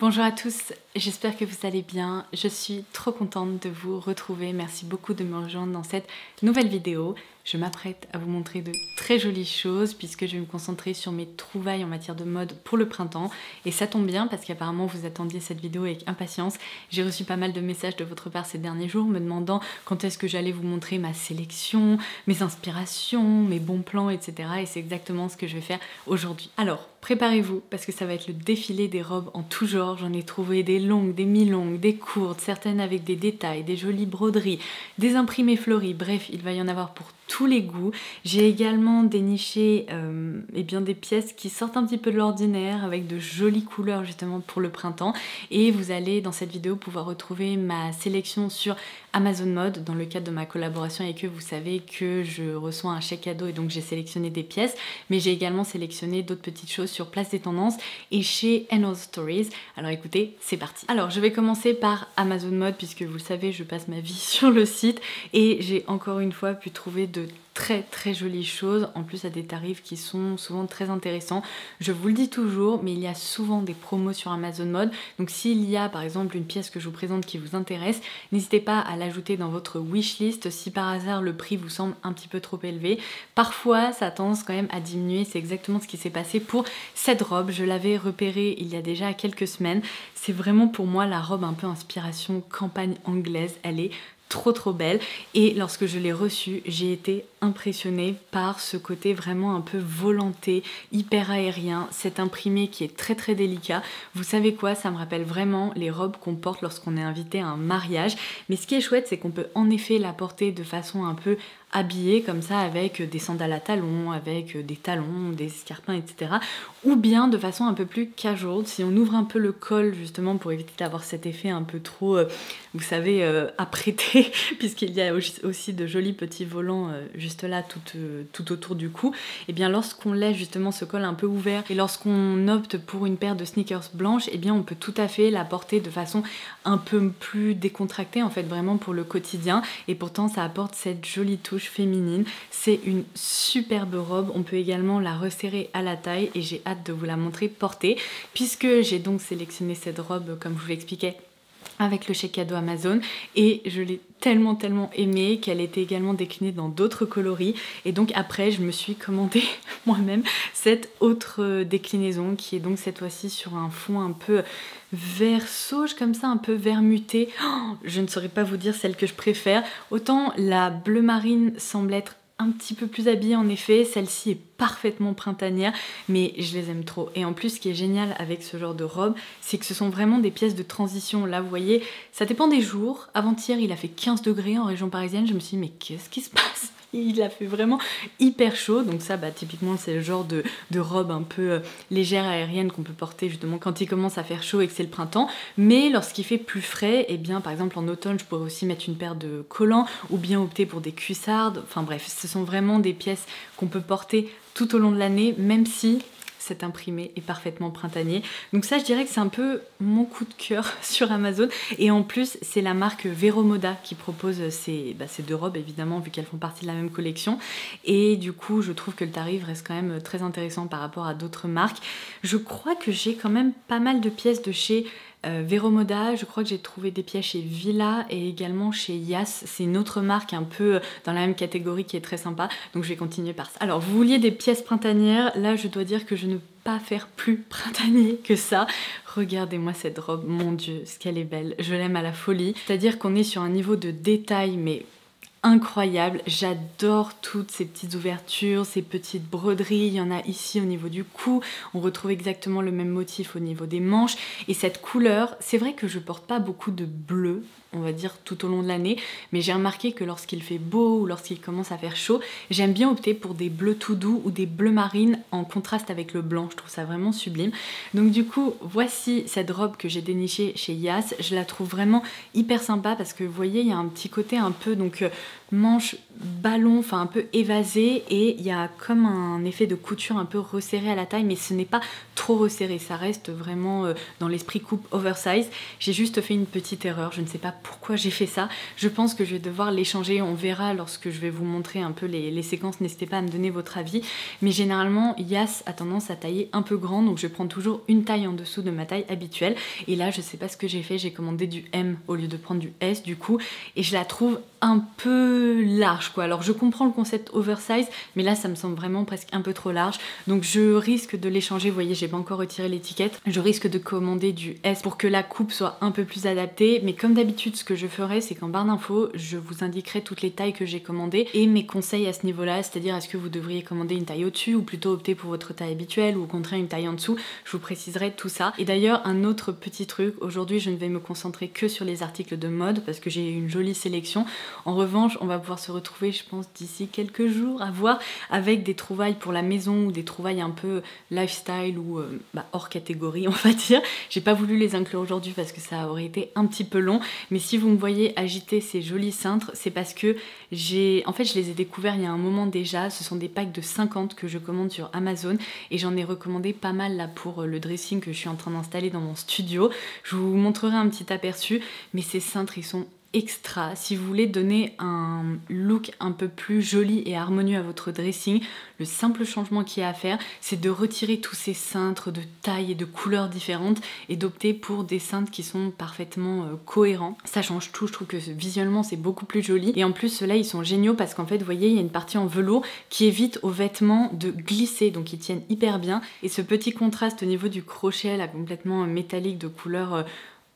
Bonjour à tous, j'espère que vous allez bien. Je suis trop contente de vous retrouver. Merci beaucoup de me rejoindre dans cette nouvelle vidéo. Je m'apprête à vous montrer de très jolies choses puisque je vais me concentrer sur mes trouvailles en matière de mode pour le printemps. Et ça tombe bien parce qu'apparemment vous attendiez cette vidéo avec impatience. J'ai reçu pas mal de messages de votre part ces derniers jours me demandant quand est-ce que j'allais vous montrer ma sélection, mes inspirations, mes bons plans, etc. Et c'est exactement ce que je vais faire aujourd'hui. Alors, préparez-vous parce que ça va être le défilé des robes en tout genre. J'en ai trouvé des longues, des mi-longues, des courtes, certaines avec des détails, des jolies broderies, des imprimés fleuris. Bref, il va y en avoir pour tous les goûts. J'ai également déniché des pièces qui sortent un petit peu de l'ordinaire avec de jolies couleurs justement pour le printemps. Et vous allez dans cette vidéo pouvoir retrouver ma sélection sur Amazon Mode. Dans le cadre de ma collaboration avec eux, vous savez que je reçois un chèque cadeau et donc j'ai sélectionné des pièces. Mais j'ai également sélectionné d'autres petites choses sur Place des Tendances et chez Another Stories. Alors écoutez, c'est parti. Alors je vais commencer par Amazon Mode puisque vous le savez, je passe ma vie sur le site et j'ai encore une fois pu trouver de très jolies choses, en plus à des tarifs qui sont souvent très intéressants. Je vous le dis toujours, mais il y a souvent des promos sur Amazon Mode, donc s'il y a par exemple une pièce que je vous présente qui vous intéresse, n'hésitez pas à l'ajouter dans votre wishlist si par hasard le prix vous semble un petit peu trop élevé. Parfois ça a tendance quand même à diminuer, c'est exactement ce qui s'est passé pour cette robe. Je l'avais repérée il y a déjà quelques semaines, c'est vraiment pour moi la robe un peu inspiration campagne anglaise, elle est trop belle et lorsque je l'ai reçue j'ai été impressionnée par ce côté vraiment un peu volanté, hyper aérien, cet imprimé qui est très délicat. Vous savez quoi, ça me rappelle vraiment les robes qu'on porte lorsqu'on est invité à un mariage, mais ce qui est chouette c'est qu'on peut en effet la porter de façon un peu habillée comme ça avec des sandales à talons, avec des talons, des escarpins, etc. Ou bien de façon un peu plus casual, si on ouvre un peu le col justement pour éviter d'avoir cet effet un peu trop, vous savez, apprêté, puisqu'il y a aussi de jolis petits volants juste là tout autour du cou. Et bien lorsqu'on laisse justement ce col un peu ouvert et lorsqu'on opte pour une paire de sneakers blanches, et bien on peut tout à fait la porter de façon un peu plus décontractée en fait, vraiment pour le quotidien. Et pourtant ça apporte cette jolie touche féminine. C'est une superbe robe, on peut également la resserrer à la taille et j'ai hâte de vous la montrer portée puisque j'ai donc sélectionné cette robe comme je vous l'expliquais avec le chèque cadeau Amazon et je l'ai tellement aimée qu'elle était également déclinée dans d'autres coloris et donc après je me suis commandé moi-même cette autre déclinaison qui est donc cette fois-ci sur un fond un peu vert sauge comme ça, un peu vermuté. Oh, je ne saurais pas vous dire celle que je préfère. Autant la bleu marine semble être un petit peu plus habillée en effet, celle-ci est parfaitement printanière, mais je les aime trop. Et en plus, ce qui est génial avec ce genre de robe, c'est que ce sont vraiment des pièces de transition. Là, vous voyez, ça dépend des jours. Avant-hier, il a fait 15 degrés en région parisienne. Je me suis dit, mais qu'est-ce qui se passe ? Il a fait vraiment hyper chaud. Donc ça, typiquement, c'est le genre de robe un peu légère, aérienne qu'on peut porter justement quand il commence à faire chaud et que c'est le printemps. Mais lorsqu'il fait plus frais, et bien, par exemple, en automne, je pourrais aussi mettre une paire de collants ou bien opter pour des cuissardes. Enfin bref, ce sont vraiment des pièces qu'on peut porter tout au long de l'année, même si cet imprimé est parfaitement printanier. Donc ça, je dirais que c'est un peu mon coup de cœur sur Amazon. Et en plus, c'est la marque Vero Moda qui propose ces deux robes, évidemment, vu qu'elles font partie de la même collection. Et du coup, je trouve que le tarif reste quand même très intéressant par rapport à d'autres marques. Je crois que j'ai quand même pas mal de pièces de chez Vero Moda, je crois que j'ai trouvé des pièces chez Villa et également chez Yas. C'est une autre marque un peu dans la même catégorie qui est très sympa, donc je vais continuer par ça. Alors vous vouliez des pièces printanières, là je dois dire que je ne peux pas faire plus printanier que ça. Regardez-moi cette robe, mon dieu, ce qu'elle est belle, je l'aime à la folie. C'est-à-dire qu'on est sur un niveau de détail mais incroyable, j'adore toutes ces petites ouvertures, ces petites broderies, il y en a ici au niveau du cou, on retrouve exactement le même motif au niveau des manches et cette couleur, c'est vrai que je porte pas beaucoup de bleu, on va dire tout au long de l'année, mais j'ai remarqué que lorsqu'il fait beau ou lorsqu'il commence à faire chaud, j'aime bien opter pour des bleus tout doux ou des bleus marines en contraste avec le blanc, je trouve ça vraiment sublime. Donc du coup, voici cette robe que j'ai dénichée chez Yas, je la trouve vraiment hyper sympa parce que vous voyez, il y a un petit côté un peu donc manche ballon, enfin un peu évasé, et il y a comme un effet de couture un peu resserré à la taille, mais ce n'est pas trop resserré, ça reste vraiment dans l'esprit coupe oversize. J'ai juste fait une petite erreur, je ne sais pas pourquoi j'ai fait ça, je pense que je vais devoir l'échanger, on verra lorsque je vais vous montrer un peu les séquences, n'hésitez pas à me donner votre avis, mais généralement Yas a tendance à tailler un peu grand, donc je prends toujours une taille en dessous de ma taille habituelle, et là je sais pas ce que j'ai fait, j'ai commandé du M au lieu de prendre du S du coup, et je la trouve un peu large quoi. Alors je comprends le concept oversize, mais là ça me semble vraiment presque un peu trop large, donc je risque de l'échanger. Vous voyez, j'ai pas encore retiré l'étiquette, je risque de commander du S pour que la coupe soit un peu plus adaptée, mais comme d'habitude ce que je ferai, c'est qu'en barre d'infos je vous indiquerai toutes les tailles que j'ai commandées et mes conseils à ce niveau là, c'est-à-dire est-ce que vous devriez commander une taille au-dessus ou plutôt opter pour votre taille habituelle ou au contraire une taille en dessous. Je vous préciserai tout ça. Et d'ailleurs un autre petit truc, aujourd'hui je ne vais me concentrer que sur les articles de mode parce que j'ai une jolie sélection. En revanche, on va pouvoir se retrouver, je pense, d'ici quelques jours à voir avec des trouvailles pour la maison ou des trouvailles un peu lifestyle ou hors catégorie, on va dire. J'ai pas voulu les inclure aujourd'hui parce que ça aurait été un petit peu long, mais si vous me voyez agiter ces jolis cintres, c'est parce que en fait, je les ai découverts il y a un moment déjà. Ce sont des packs de 50 que je commande sur Amazon et j'en ai recommandé pas mal là pour le dressing que je suis en train d'installer dans mon studio. Je vous montrerai un petit aperçu, mais ces cintres, ils sont extra. Si vous voulez donner un look un peu plus joli et harmonieux à votre dressing, le simple changement qu'il y a à faire, c'est de retirer tous ces cintres de tailles et de couleurs différentes et d'opter pour des cintres qui sont parfaitement cohérents. Ça change tout, je trouve que visuellement c'est beaucoup plus joli. Et en plus ceux-là ils sont géniaux parce qu'en fait vous voyez il y a une partie en velours qui évite aux vêtements de glisser, donc ils tiennent hyper bien. Et ce petit contraste au niveau du crochet là complètement métallique de couleur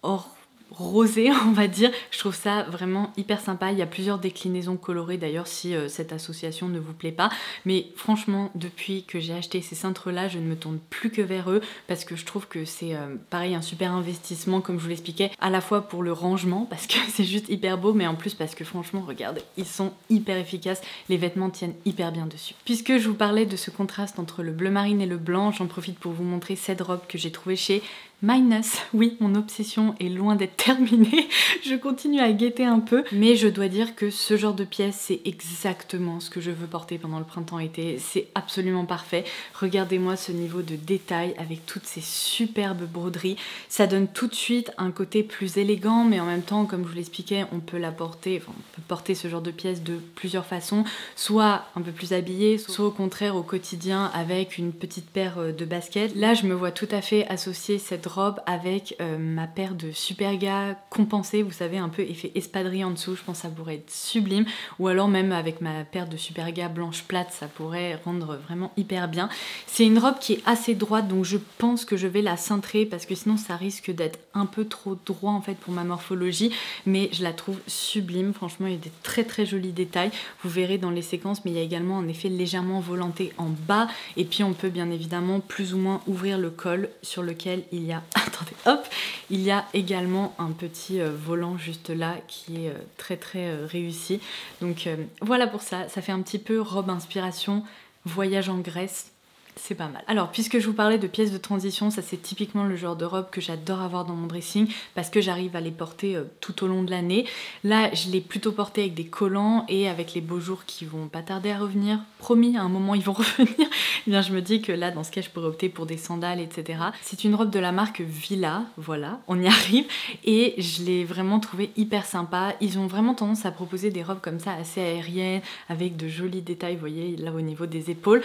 or rosé on va dire, je trouve ça vraiment hyper sympa. Il y a plusieurs déclinaisons colorées d'ailleurs si cette association ne vous plaît pas, mais franchement depuis que j'ai acheté ces cintres là je ne me tourne plus que vers eux parce que je trouve que c'est pareil un super investissement comme je vous l'expliquais, à la fois pour le rangement parce que c'est juste hyper beau, mais en plus parce que franchement regarde, ils sont hyper efficaces, les vêtements tiennent hyper bien dessus. Puisque je vous parlais de ce contraste entre le bleu marine et le blanc, j'en profite pour vous montrer cette robe que j'ai trouvée chez Minus. Oui, mon obsession est loin d'être terminée, je continue à guetter un peu, mais je dois dire que ce genre de pièce, c'est exactement ce que je veux porter pendant le printemps-été, c'est absolument parfait. Regardez-moi ce niveau de détail avec toutes ces superbes broderies, ça donne tout de suite un côté plus élégant, mais en même temps, comme je vous l'expliquais, on peut la porter, enfin, on peut porter ce genre de pièce de plusieurs façons, soit un peu plus habillée, soit au contraire au quotidien avec une petite paire de baskets. Là, je me vois tout à fait associer cette robe avec ma paire de Superga compensée, vous savez, un peu effet espadrille en dessous, je pense que ça pourrait être sublime, ou alors même avec ma paire de Superga blanche plate, ça pourrait rendre vraiment hyper bien. C'est une robe qui est assez droite, donc je pense que je vais la cintrer parce que sinon ça risque d'être un peu trop droit en fait pour ma morphologie, mais je la trouve sublime, franchement il y a des très très jolis détails, vous verrez dans les séquences, mais il y a également un effet légèrement volanté en bas, et puis on peut bien évidemment plus ou moins ouvrir le col sur lequel il y a attendez, hop, il y a également un petit volant juste là qui est très très réussi. Donc voilà pour ça, ça fait un petit peu robe inspiration voyage en Grèce. C'est pas mal. Alors, puisque je vous parlais de pièces de transition, ça c'est typiquement le genre de robe que j'adore avoir dans mon dressing parce que j'arrive à les porter tout au long de l'année. Là, je l'ai plutôt porté avec des collants et avec les beaux jours qui vont pas tarder à revenir. Promis, à un moment ils vont revenir. Eh bien, je me dis que là, dans ce cas, je pourrais opter pour des sandales, etc. C'est une robe de la marque Villa, voilà, on y arrive. Et je l'ai vraiment trouvée hyper sympa. Ils ont vraiment tendance à proposer des robes comme ça, assez aériennes, avec de jolis détails, vous voyez, là au niveau des épaules,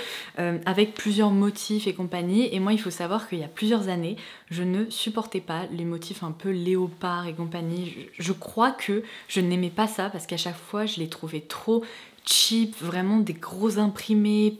avec plusieurs motifs et compagnie. Et moi il faut savoir qu'il y a plusieurs années je ne supportais pas les motifs un peu léopard et compagnie. Je crois que je n'aimais pas ça parce qu'à chaque fois je les trouvais trop cheap, vraiment des gros imprimés,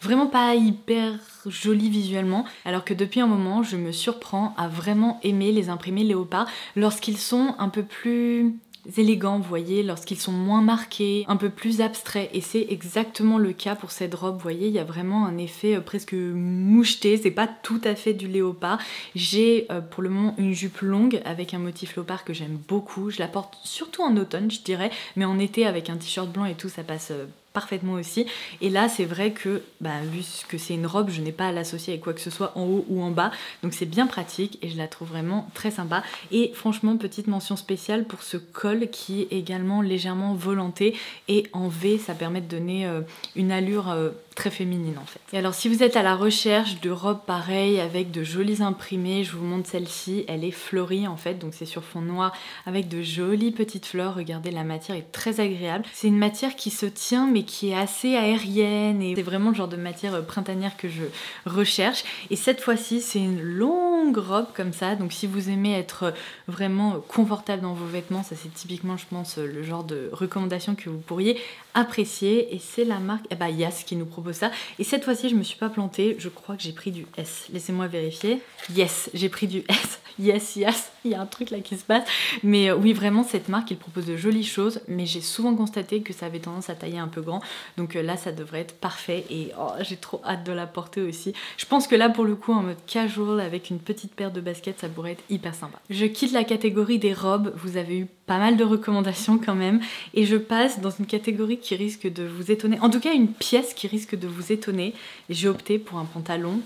vraiment pas hyper jolis visuellement, alors que depuis un moment je me surprends à vraiment aimer les imprimés léopard lorsqu'ils sont un peu plus élégants, vous voyez, lorsqu'ils sont moins marqués, un peu plus abstraits, et c'est exactement le cas pour cette robe, vous voyez, il y a vraiment un effet presque moucheté, c'est pas tout à fait du léopard. J'ai pour le moment une jupe longue avec un motif léopard que j'aime beaucoup, je la porte surtout en automne je dirais, mais en été avec un t-shirt blanc et tout ça passe parfaitement aussi. Et là c'est vrai que vu que c'est une robe, je n'ai pas à l'associer avec quoi que ce soit en haut ou en bas, donc c'est bien pratique et je la trouve vraiment très sympa. Et franchement, petite mention spéciale pour ce col qui est également légèrement volanté et en V, ça permet de donner une allure très féminine en fait. Et alors si vous êtes à la recherche de robes pareilles avec de jolis imprimés, je vous montre celle-ci, elle est fleurie en fait, donc c'est sur fond noir avec de jolies petites fleurs. Regardez, la matière est très agréable, c'est une matière qui se tient mais qui est assez aérienne et c'est vraiment le genre de matière printanière que je recherche. Et cette fois-ci c'est une longue robe comme ça, donc si vous aimez être vraiment confortable dans vos vêtements, ça c'est typiquement je pense le genre de recommandation que vous pourriez apprécier. Et c'est la marque Yas qui nous propose ça. Et cette fois-ci je me suis pas plantée, je crois que j'ai pris du S, laissez-moi vérifier. Yes, j'ai pris du S. Yes, il y a un truc là qui se passe. Mais oui, vraiment cette marque, il propose de jolies choses, mais j'ai souvent constaté que ça avait tendance à tailler un peu grand, donc là ça devrait être parfait. Et j'ai trop hâte de la porter aussi. Je pense que là pour le coup en mode casual avec une petite paire de baskets, ça pourrait être hyper sympa. Je quitte la catégorie des robes, vous avez eu pas mal de recommandations quand même, et je passe dans une catégorie qui risque de vous étonner, en tout cas une pièce qui risque de vous étonner. J'ai opté pour un pantalon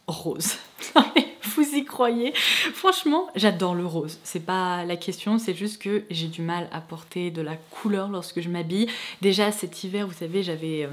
rose. Vous y croyez? Franchement, j'adore le rose. C'est pas la question, c'est juste que j'ai du mal à porter de la couleur lorsque je m'habille. Déjà cet hiver, vous savez, j'avais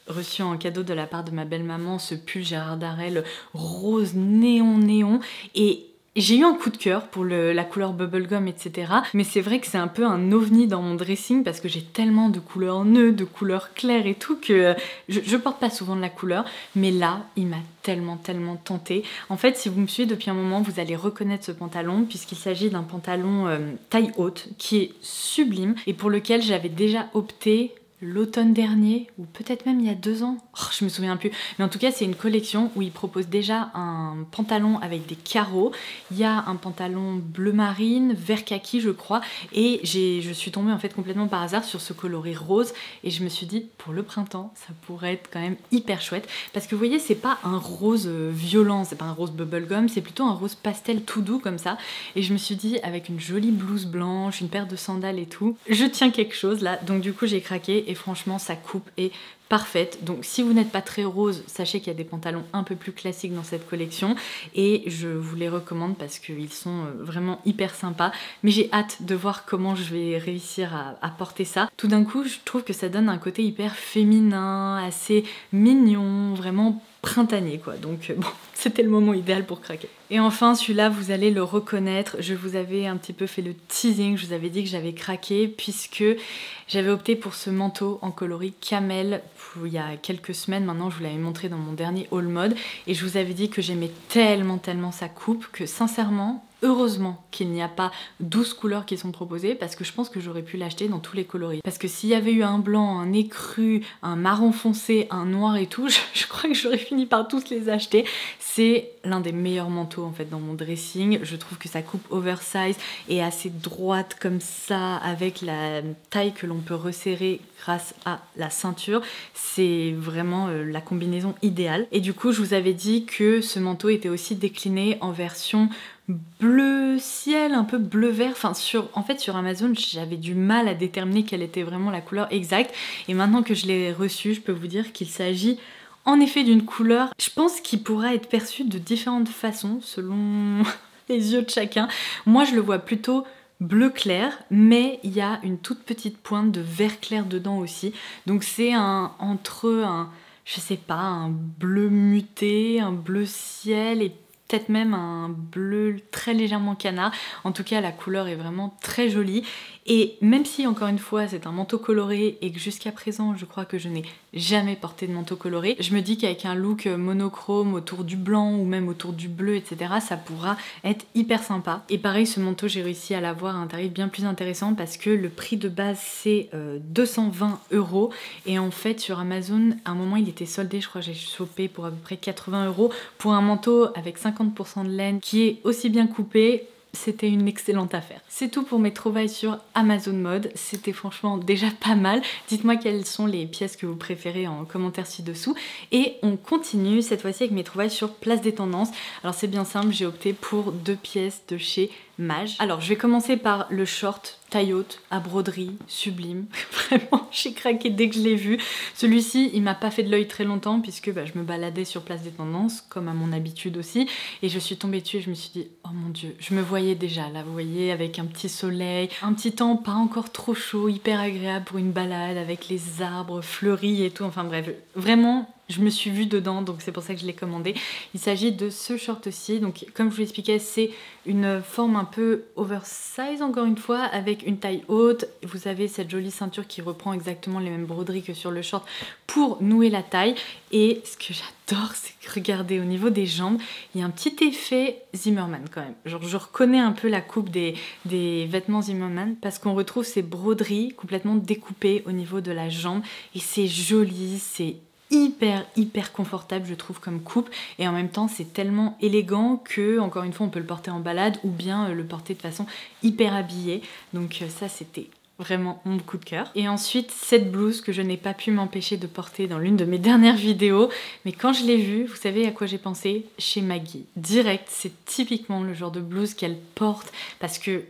reçu en cadeau de la part de ma belle-maman ce pull Gérard Darel rose néon et j'ai eu un coup de cœur pour la couleur bubblegum, etc. Mais c'est vrai que c'est un peu un ovni dans mon dressing parce que j'ai tellement de couleurs neutres, de couleurs claires et tout que je porte pas souvent de la couleur. Mais là, il m'a tellement tentée. En fait, si vous me suivez depuis un moment, vous allez reconnaître ce pantalon puisqu'il s'agit d'un pantalon taille haute qui est sublime et pour lequel j'avais déjà opté l'automne dernier, ou peut-être même il y a 2 ans, je me souviens plus, mais en tout cas c'est une collection où ils proposent déjà un pantalon avec des carreaux, il y a un pantalon bleu marine, vert kaki je crois, et je suis tombée en fait complètement par hasard sur ce coloris rose, et je me suis dit pour le printemps ça pourrait être quand même hyper chouette, parce que vous voyez c'est pas un rose violent, c'est pas un rose bubblegum, c'est plutôt un rose pastel tout doux comme ça, et je me suis dit avec une jolie blouse blanche, une paire de sandales et tout, je tiens quelque chose là, donc du coup j'ai craqué. Et franchement sa coupe est parfaite. Donc si vous n'êtes pas très rose, sachez qu'il y a des pantalons un peu plus classiques dans cette collection et je vous les recommande parce qu'ils sont vraiment hyper sympas. Mais j'ai hâte de voir comment je vais réussir à porter ça. Tout d'un coup, je trouve que ça donne un côté hyper féminin, assez mignon, vraiment printanier quoi. Donc bon, c'était le moment idéal pour craquer. Et enfin celui-là vous allez le reconnaître, je vous avais un petit peu fait le teasing, je vous avais dit que j'avais craqué puisque j'avais opté pour ce manteau en coloris camel il y a quelques semaines maintenant, je vous l'avais montré dans mon dernier haul mode et je vous avais dit que j'aimais tellement sa coupe que sincèrement heureusement qu'il n'y a pas 12 couleurs qui sont proposées parce que je pense que j'aurais pu l'acheter dans tous les coloris. Parce que s'il y avait eu un blanc, un écru, un marron foncé, un noir et tout, je crois que j'aurais fini par tous les acheter. C'est l'un des meilleurs manteaux en fait dans mon dressing. Je trouve que sa coupe oversize est assez droite comme ça avec la taille que l'on peut resserrer grâce à la ceinture. C'est vraiment la combinaison idéale. Et du coup, je vous avais dit que ce manteau était aussi décliné en version bleu ciel, un peu bleu vert. Enfin, en fait sur Amazon j'avais du mal à déterminer quelle était vraiment la couleur exacte et maintenant que je l'ai reçu, je peux vous dire qu'il s'agit en effet d'une couleur, je pense qu'il pourra être perçu de différentes façons selon les yeux de chacun. Moi je le vois plutôt bleu clair, mais il y a une toute petite pointe de vert clair dedans aussi, donc c'est entre un, je sais pas, un bleu muté, un bleu ciel et peut-être même un bleu très légèrement canard. En tout cas la couleur est vraiment très jolie et même si encore une fois c'est un manteau coloré et que jusqu'à présent je crois que je n'ai jamais porté de manteau coloré, je me dis qu'avec un look monochrome autour du blanc ou même autour du bleu etc, ça pourra être hyper sympa. Et pareil ce manteau j'ai réussi à l'avoir à un tarif bien plus intéressant parce que le prix de base c'est 220 € et en fait sur Amazon à un moment il était soldé, je crois que j'ai chopé pour à peu près 80 € pour un manteau avec 50% de laine qui est aussi bien coupé. C'était une excellente affaire. C'est tout pour mes trouvailles sur Amazon Mode. C'était franchement déjà pas mal. Dites-moi quelles sont les pièces que vous préférez en commentaire ci-dessous. Et on continue cette fois-ci avec mes trouvailles sur Place des Tendances. Alors c'est bien simple, j'ai opté pour 2 pièces de chez Maj. Alors je vais commencer par le short taille haute, à broderie, sublime. Vraiment, j'ai craqué dès que je l'ai vu. Celui-ci, il m'a pas fait de l'œil très longtemps puisque je me baladais sur Place des Tendances, comme à mon habitude aussi. Et je suis tombée dessus et je me suis dit, oh mon Dieu, je me voyais déjà là, vous voyez, avec un petit soleil, un petit temps pas encore trop chaud, hyper agréable pour une balade, avec les arbres fleuris et tout. Enfin bref, vraiment... Je me suis vue dedans, donc c'est pour ça que je l'ai commandé. Il s'agit de ce short-ci. Donc, comme je vous l'expliquais, c'est une forme un peu oversize, encore une fois, avec une taille haute. Vous avez cette jolie ceinture qui reprend exactement les mêmes broderies que sur le short pour nouer la taille. Et ce que j'adore, c'est que regardez, au niveau des jambes, il y a un petit effet Zimmermann quand même. Genre, je reconnais un peu la coupe des vêtements Zimmermann parce qu'on retrouve ces broderies complètement découpées au niveau de la jambe. Et c'est joli, c'est hyper confortable je trouve comme coupe et en même temps c'est tellement élégant que encore une fois on peut le porter en balade ou bien le porter de façon hyper habillée, donc ça c'était vraiment mon coup de cœur. Et ensuite cette blouse que je n'ai pas pu m'empêcher de porter dans l'une de mes dernières vidéos, mais quand je l'ai vue, vous savez à quoi j'ai pensé? Chez Maggie. Direct, c'est typiquement le genre de blouse qu'elle porte parce que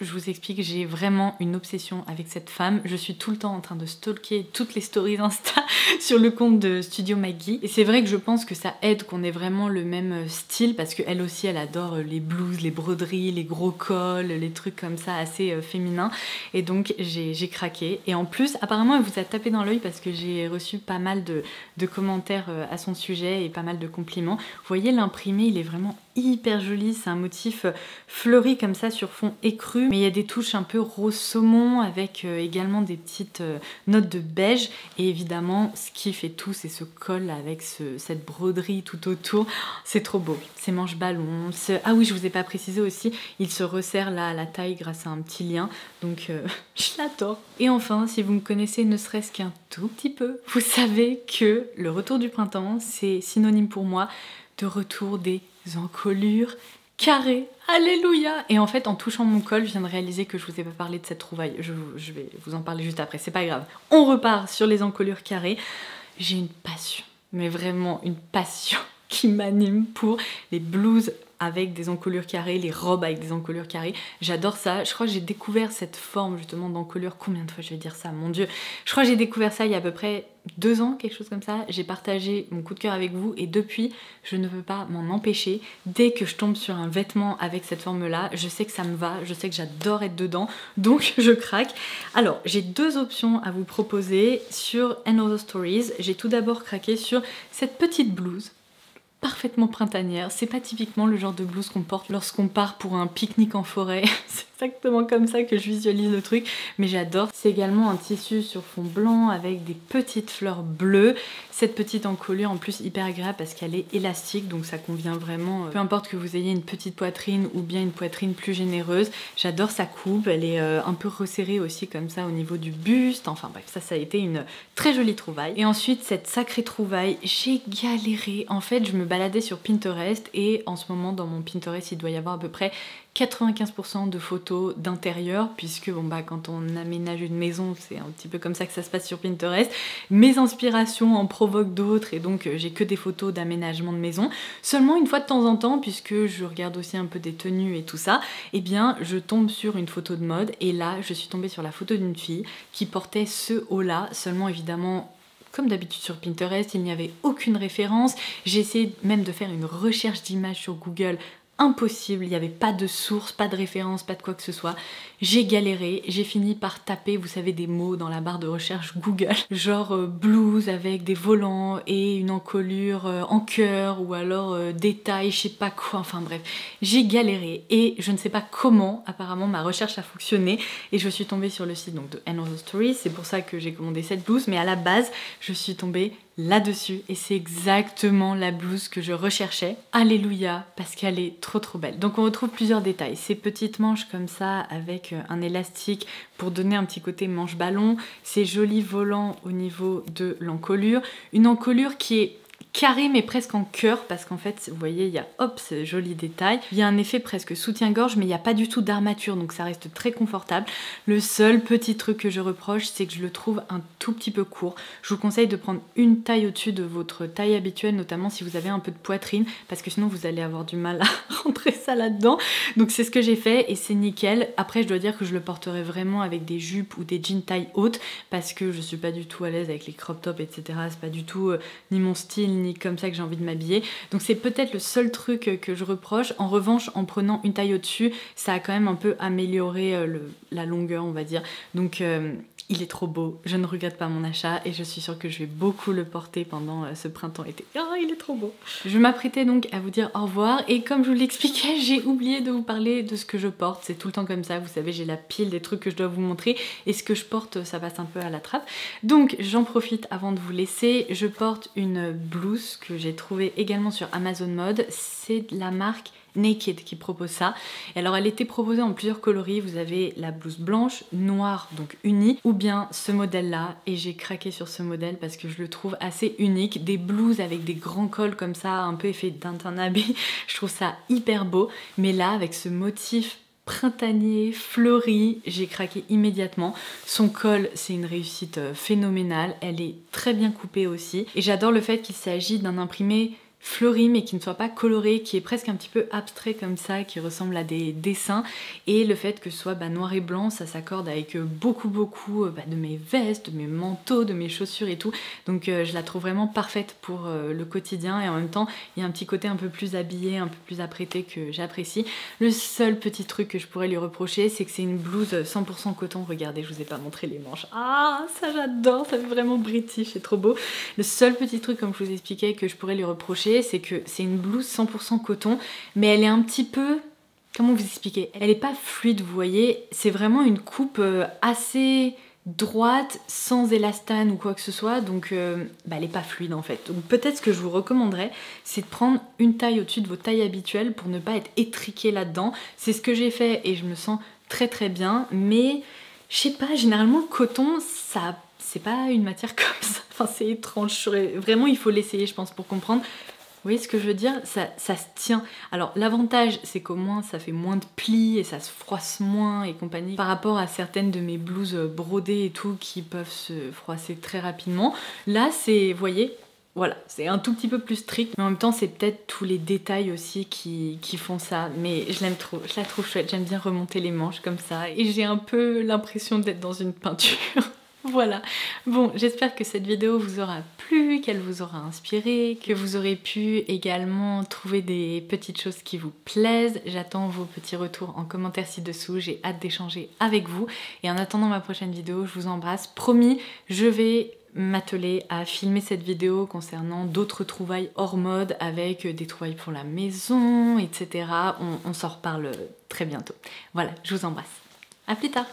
je vous explique, j'ai vraiment une obsession avec cette femme. Je suis tout le temps en train de stalker toutes les stories Insta sur le compte de Studio Maggie. Et c'est vrai que je pense que ça aide qu'on ait vraiment le même style parce qu'elle aussi, elle adore les blouses, les broderies, les gros cols, les trucs comme ça assez féminins. Et donc, j'ai craqué. Et en plus, apparemment, elle vous a tapé dans l'œil parce que j'ai reçu pas mal de commentaires à son sujet et pas mal de compliments. Vous voyez, l'imprimé, il est vraiment hyper joli, c'est un motif fleuri comme ça sur fond écru, mais il y a des touches un peu rose saumon avec également des petites notes de beige et évidemment ce qui fait tout c'est ce col avec cette broderie tout autour, c'est trop beau, ces manches ballons, ah oui je vous ai pas précisé aussi, il se resserre là à la taille grâce à un petit lien, donc je l'adore. Et enfin si vous me connaissez ne serait-ce qu'un tout petit peu, vous savez que le retour du printemps c'est synonyme pour moi de retour des encolures carrées. Alléluia! Et en fait, en touchant mon col, je viens de réaliser que je vous ai pas parlé de cette trouvaille. Je vais vous en parler juste après, c'est pas grave. On repart sur les encolures carrées. J'ai une passion, mais vraiment une passion qui m'anime pour les blouses avec des encolures carrées, les robes avec des encolures carrées. J'adore ça. Je crois que j'ai découvert cette forme justement d'encolure. Combien de fois je vais dire ça? Mon Dieu! Je crois que j'ai découvert ça il y a à peu près 2 ans, quelque chose comme ça. J'ai partagé mon coup de cœur avec vous et depuis, je ne peux pas m'en empêcher. Dès que je tombe sur un vêtement avec cette forme-là, je sais que ça me va, je sais que j'adore être dedans, donc je craque. Alors, j'ai 2 options à vous proposer sur Another Stories. J'ai tout d'abord craqué sur cette petite blouse parfaitement printanière. C'est pas typiquement le genre de blouse qu'on porte lorsqu'on part pour un pique-nique en forêt. C'est exactement comme ça que je visualise le truc, mais j'adore. C'est également un tissu sur fond blanc avec des petites fleurs bleues. Cette petite encolure en plus hyper agréable parce qu'elle est élastique, donc ça convient vraiment. Peu importe que vous ayez une petite poitrine ou bien une poitrine plus généreuse. J'adore sa coupe, elle est un peu resserrée aussi comme ça au niveau du buste. Enfin bref, ça a été une très jolie trouvaille. Et ensuite, cette sacrée trouvaille, j'ai galéré. En fait, je me baladais sur Pinterest et en ce moment dans mon Pinterest il doit y avoir à peu près 95% de photos d'intérieur puisque bon bah quand on aménage une maison c'est un petit peu comme ça que ça se passe sur Pinterest. Mes inspirations en provoquent d'autres et donc j'ai que des photos d'aménagement de maison. Seulement une fois de temps en temps, puisque je regarde aussi un peu des tenues et tout ça, eh bien je tombe sur une photo de mode et là je suis tombée sur la photo d'une fille qui portait ce haut là, seulement évidemment comme d'habitude sur Pinterest, il n'y avait aucune référence. J'ai essayé même de faire une recherche d'images sur Google. Impossible, il n'y avait pas de source, pas de référence, pas de quoi que ce soit. J'ai galéré, j'ai fini par taper, vous savez, des mots dans la barre de recherche Google, genre blouse avec des volants et une encolure en cœur ou alors détail, je sais pas quoi, enfin bref. J'ai galéré et je ne sais pas comment, apparemment ma recherche a fonctionné et je suis tombée sur le site donc, de Another Stories, c'est pour ça que j'ai commandé cette blouse, mais à la base, je suis tombée là-dessus et c'est exactement la blouse que je recherchais. Alléluia, parce qu'elle est trop belle. Donc on retrouve plusieurs détails, ces petites manches comme ça avec un élastique pour donner un petit côté manche ballon, ces jolis volants au niveau de l'encolure, une encolure qui est carré mais presque en cœur parce qu'en fait vous voyez il y a hop ce joli détail, il y a un effet presque soutien-gorge mais il n'y a pas du tout d'armature donc ça reste très confortable. Le seul petit truc que je reproche c'est que je le trouve un tout petit peu court. Je vous conseille de prendre une taille au-dessus de votre taille habituelle, notamment si vous avez un peu de poitrine parce que sinon vous allez avoir du mal à rentrer ça là-dedans. Donc c'est ce que j'ai fait et c'est nickel. Après je dois dire que je le porterai vraiment avec des jupes ou des jeans taille haute parce que je suis pas du tout à l'aise avec les crop tops etc. C'est pas du tout ni mon style ni comme ça que j'ai envie de m'habiller. Donc c'est peut-être le seul truc que je reproche. En revanche, en prenant une taille au-dessus, ça a quand même un peu amélioré la longueur, on va dire. Donc il est trop beau, je ne regrette pas mon achat et je suis sûre que je vais beaucoup le porter pendant ce printemps-été. Ah, il est trop beau. Je m'apprêtais donc à vous dire au revoir et comme je vous l'expliquais, j'ai oublié de vous parler de ce que je porte. C'est tout le temps comme ça, vous savez, j'ai la pile des trucs que je dois vous montrer et ce que je porte, ça passe un peu à la trappe. Donc j'en profite avant de vous laisser. Je porte une blouse que j'ai trouvée également sur Amazon Mode. C'est de la marque Naked qui propose ça. Et alors elle était proposée en plusieurs coloris. Vous avez la blouse blanche, noire, donc unie, ou bien ce modèle là. Et j'ai craqué sur ce modèle parce que je le trouve assez unique. Des blouses avec des grands cols comme ça, un peu effet Downton Abbey. Je trouve ça hyper beau. Mais là, avec ce motif printanier, fleuri, j'ai craqué immédiatement. Son col, c'est une réussite phénoménale. Elle est très bien coupée aussi. Et j'adore le fait qu'il s'agit d'un imprimé fleuri mais qui ne soit pas coloré, qui est presque un petit peu abstrait comme ça, qui ressemble à des dessins, et le fait que ce soit noir et blanc, ça s'accorde avec beaucoup de mes vestes, de mes manteaux, de mes chaussures et tout, donc je la trouve vraiment parfaite pour le quotidien et en même temps il y a un petit côté un peu plus habillé, un peu plus apprêté que j'apprécie. Le seul petit truc que je pourrais lui reprocher c'est que c'est une blouse 100% coton, regardez, je vous ai pas montré les manches, ah ça j'adore, ça fait vraiment british, c'est trop beau. Le seul petit truc comme je vous expliquais que je pourrais lui reprocher c'est que c'est une blouse 100% coton, mais elle est un petit peu... Comment vous expliquer? Elle est pas fluide, vous voyez, c'est vraiment une coupe assez droite, sans élastane ou quoi que ce soit, donc elle est pas fluide en fait. Donc peut-être ce que je vous recommanderais, c'est de prendre une taille au-dessus de vos tailles habituelles pour ne pas être étriqué là-dedans. C'est ce que j'ai fait et je me sens très très bien, mais je sais pas, généralement le coton, ça... c'est pas une matière comme ça, enfin c'est étrange, vraiment il faut l'essayer je pense pour comprendre. Vous voyez ce que je veux dire? Ça se tient. Alors l'avantage c'est qu'au moins ça fait moins de plis et ça se froisse moins et compagnie par rapport à certaines de mes blouses brodées et tout qui peuvent se froisser très rapidement. Là c'est, vous voyez, voilà, c'est un tout petit peu plus strict, mais en même temps c'est peut-être tous les détails aussi qui font ça, mais je l'aime trop, je la trouve chouette, j'aime bien remonter les manches comme ça et j'ai un peu l'impression d'être dans une peinture. Voilà, bon, j'espère que cette vidéo vous aura plu, qu'elle vous aura inspiré, que vous aurez pu également trouver des petites choses qui vous plaisent. J'attends vos petits retours en commentaire ci-dessous, j'ai hâte d'échanger avec vous. Et en attendant ma prochaine vidéo, je vous embrasse. Promis, je vais m'atteler à filmer cette vidéo concernant d'autres trouvailles hors mode avec des trouvailles pour la maison, etc. On s'en reparle très bientôt. Voilà, je vous embrasse. À plus tard.